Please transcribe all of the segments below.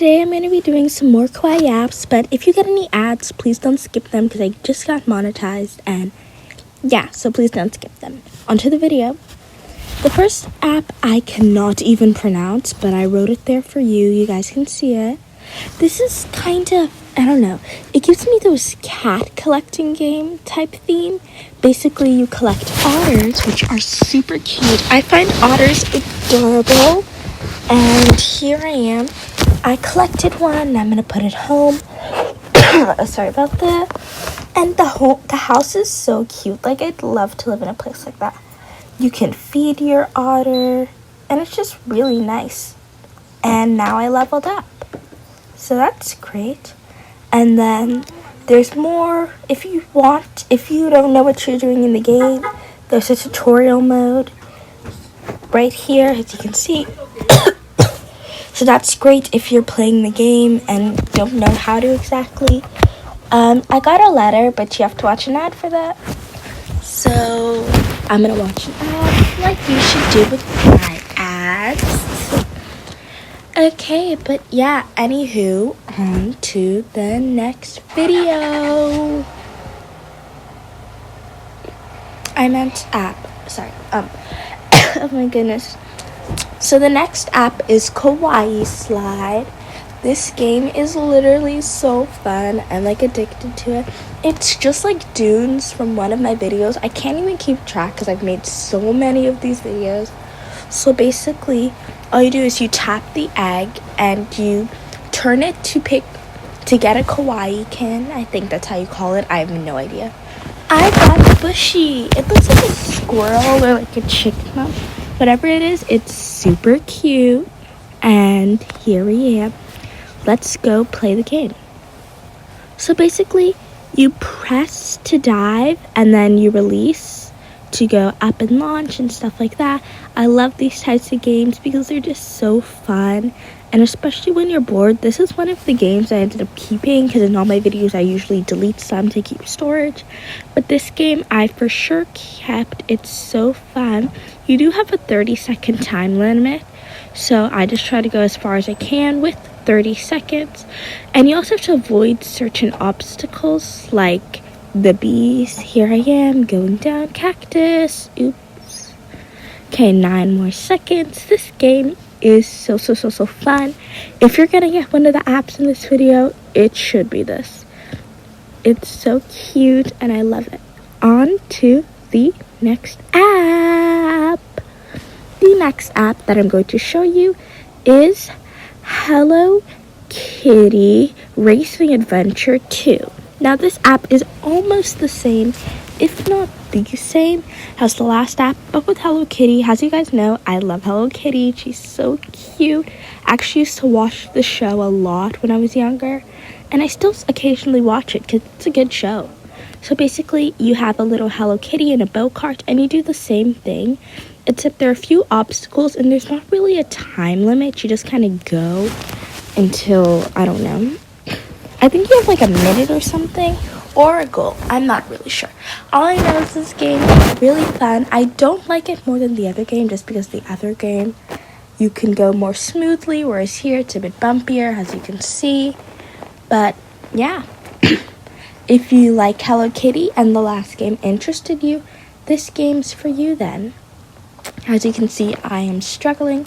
today I'm going to be doing some more Kawaii apps, but if you get any ads, please don't skip them because I just got monetized, and yeah, so please don't skip them. Onto the video. The first app I cannot even pronounce, but I wrote it there for you. You guys can see it. This is kind of, I don't know, it gives me those cat collecting game type theme. Basically, you collect otters, which are super cute. I find otters adorable, and here I am. I collected one, and I'm going to put it home. Sorry about that. And the house is so cute. Like, I'd love to live in a place like that. You can feed your otter, and it's just really nice. And now I leveled up. So that's great. And then there's more. If you don't know what you're doing in the game, there's a tutorial mode right here, as you can see. So that's great if you're playing the game and don't know how to exactly. I got a letter, but you have to watch an ad for that. So I'm going to watch an ad like you should do with my ads. Okay, but yeah, anywho, on to the next video. I meant app. Sorry. Oh my goodness. So the next app is Kawaii Slide. This game is literally so fun. I'm like addicted to it. It's just like dunes from one of my videos. I can't even keep track because I've made so many of these videos. So basically, all you do is you tap the egg and you turn it to get a kawaii kin. I think that's how you call it. I have no idea. I got Bushy. It looks like a squirrel or like a chicken. Whatever it is, it's super cute. And here we am. Let's go play the game. So basically, you press to dive and then you release to go up and launch and stuff like that. I love these types of games because they're just so fun. And especially when you're bored, this is one of the games I ended up keeping because in all my videos I usually delete some to keep storage. But this game I for sure kept. It's so fun. You do have a 30-second time limit, so I just try to go as far as I can with 30 seconds. And you also have to avoid certain obstacles like the bees. Here I am going down cactus. Oops. Okay, 9 more seconds. This game is so fun. If you're gonna get one of the apps in this video, it should be this. It's so cute and I love it. On to the next app. The next app that I'm going to show you is Hello Kitty Racing Adventure 2. Now this app is almost the same, if not the same, as the last app, but with Hello Kitty. As you guys know, I love Hello Kitty. She's so cute. I actually used to watch the show a lot when I was younger, and I still occasionally watch it because it's a good show. So basically, you have a little Hello Kitty in a go-kart, and you do the same thing, except there are a few obstacles, and there's not really a time limit. You just kind of go until, I don't know, I think you have like a minute or something, or a goal. I'm not really sure. All I know is this game is really fun. I don't like it more than the other game just because the other game you can go more smoothly, whereas here it's a bit bumpier, as you can see. But yeah, if you like Hello Kitty and the last game interested you, this game's for you then. As you can see, I am struggling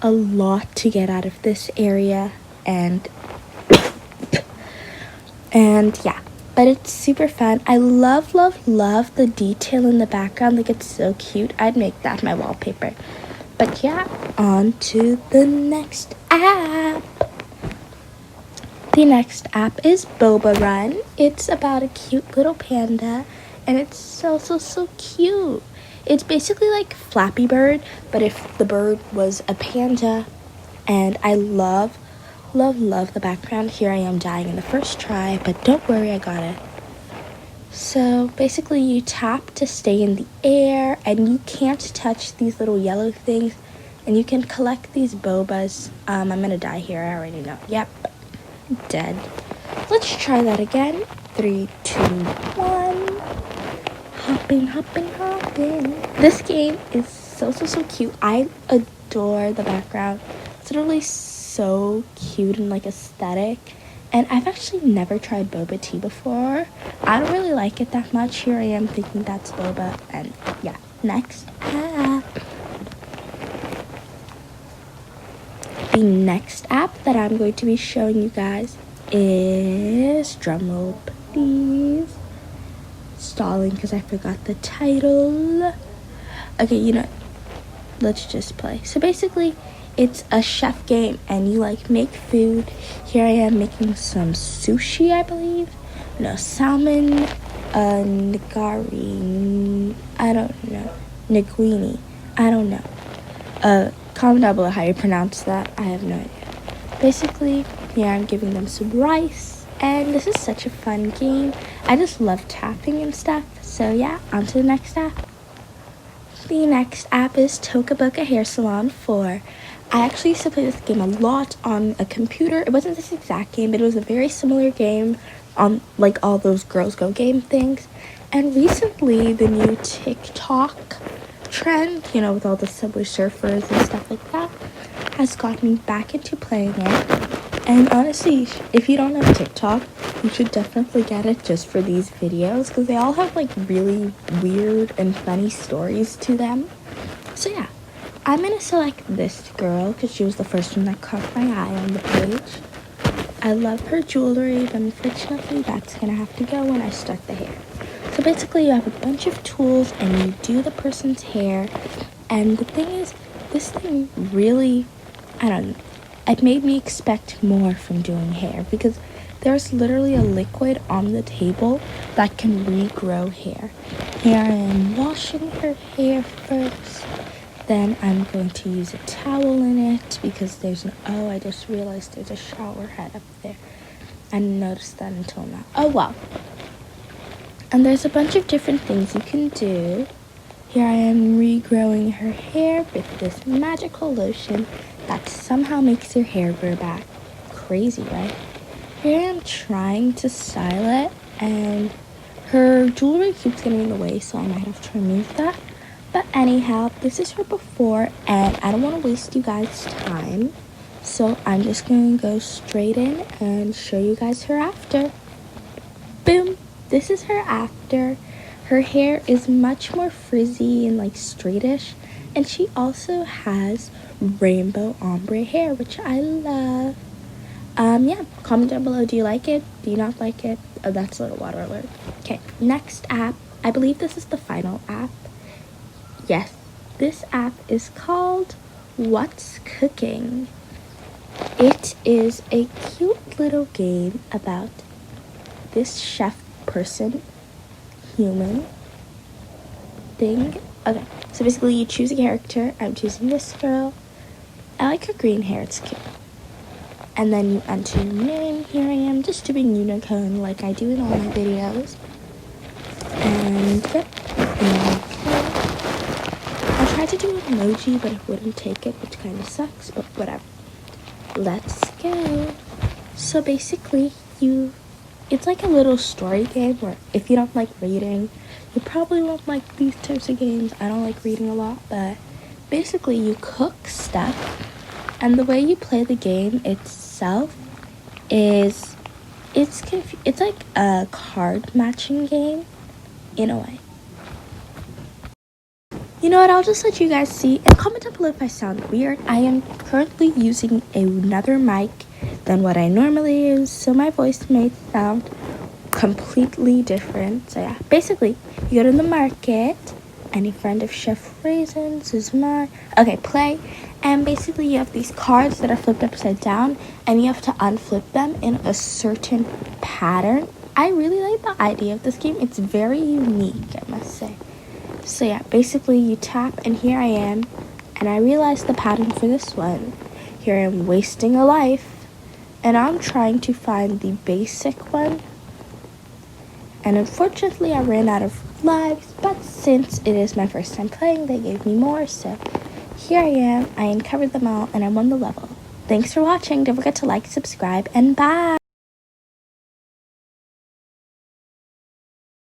a lot to get out of this area, and yeah, but it's super fun. I love the detail in the background. Like, it's so cute. I'd make that my wallpaper. But yeah, on to the next app. The next app is Boba Run. It's about a cute little panda, and it's so cute. It's basically like Flappy Bird, but if the bird was a panda. And I love the background. Here I am dying in the first try, but don't worry, I got it. So basically you tap to stay in the air, and you can't touch these little yellow things, and you can collect these bobas. I'm gonna die here, I already know. Yep, dead. Let's try that again. 3, 2, 1. Hopping. This game is so cute. I adore the background. It's literally so cute and like aesthetic. And I've actually never tried boba tea before. I don't really like it that much. Here I am thinking that's boba. And yeah, next app. The next app that I'm going to be showing you guys is, drumroll please, stalling because I forgot the title. Okay, you know, let's just play. So basically, it's a chef game and you like make food. Here I am making some sushi, I believe. No, salmon, nigari, I don't know, niguini, I don't know. Comment down below how you pronounce that. I have no idea. Basically, here I'm giving them some rice, and this is such a fun game. I just love tapping and stuff. So yeah, on to the next app. The next app is Toca Boca Hair Salon 4. I actually used to play this game a lot on a computer. It wasn't this exact game, but it was a very similar game on like all those Girls Go game things. And recently, the new TikTok trend, you know, with all the Subway Surfers and stuff like that, has got me back into playing it. And honestly, if you don't have TikTok, you should definitely get it just for these videos because they all have like really weird and funny stories to them. So yeah, I'm gonna select this girl because she was the first one that caught my eye on the page. I love her jewelry, but unfortunately that's gonna have to go when I start the hair. So basically you have a bunch of tools and you do the person's hair. And the thing is, this thing really, I don't know, it made me expect more from doing hair because there's literally a liquid on the table that can regrow hair. Here I am washing her hair first. Then I'm going to use a towel in it because there's oh, I just realized there's a shower head up there. I didn't notice that until now. Oh well. And there's a bunch of different things you can do. Here I am regrowing her hair with this magical lotion that somehow makes your hair grow back. Crazy, right? Here I am trying to style it, and her jewelry keeps getting in the way, so I might have to remove that. But anyhow, this is her before, and I don't want to waste you guys' time, so I'm just going to go straight in and show you guys her after. Boom! This is her after. Her hair is much more frizzy and like straightish, and she also has rainbow ombre hair, which I love. Yeah, comment down below, do you like it? Do you not like it? Oh, that's a little water alert. Okay, next app. I believe this is the final app. Yes, this app is called What's Cooking. It is a cute little game about this chef person, human thing. Okay, so basically you choose a character. I'm choosing this girl. I like her green hair, it's cute. And then you enter your name. Here I am just doing unicorn like I do in all my videos. And yep, I tried to do an emoji, but it wouldn't take it, which kind of sucks, but whatever. Let's go. So basically, it's like a little story game where if you don't like reading, you probably won't like these types of games. I don't like reading a lot, but basically you cook stuff, and the way you play the game itself is it's like a card matching game in a way. You know what, I'll just let you guys see and comment down below if I sound weird. I am currently using another mic than what I normally use, so my voice may sound completely different. So yeah, basically you go to the market. Any friend of Chef Raisins is mine. Okay, play. And basically you have these cards that are flipped upside down, and you have to unflip them in a certain pattern. I really like the idea of this game. It's very unique, I must say. So yeah, basically you tap, and here I am, and I realized the pattern for this one. Here I am wasting a life, and I'm trying to find the basic one. And unfortunately I ran out of lives, but since it is my first time playing, they gave me more, so here I am. I uncovered them all, and I won the level. Thanks for watching. Don't forget to like, subscribe, and bye!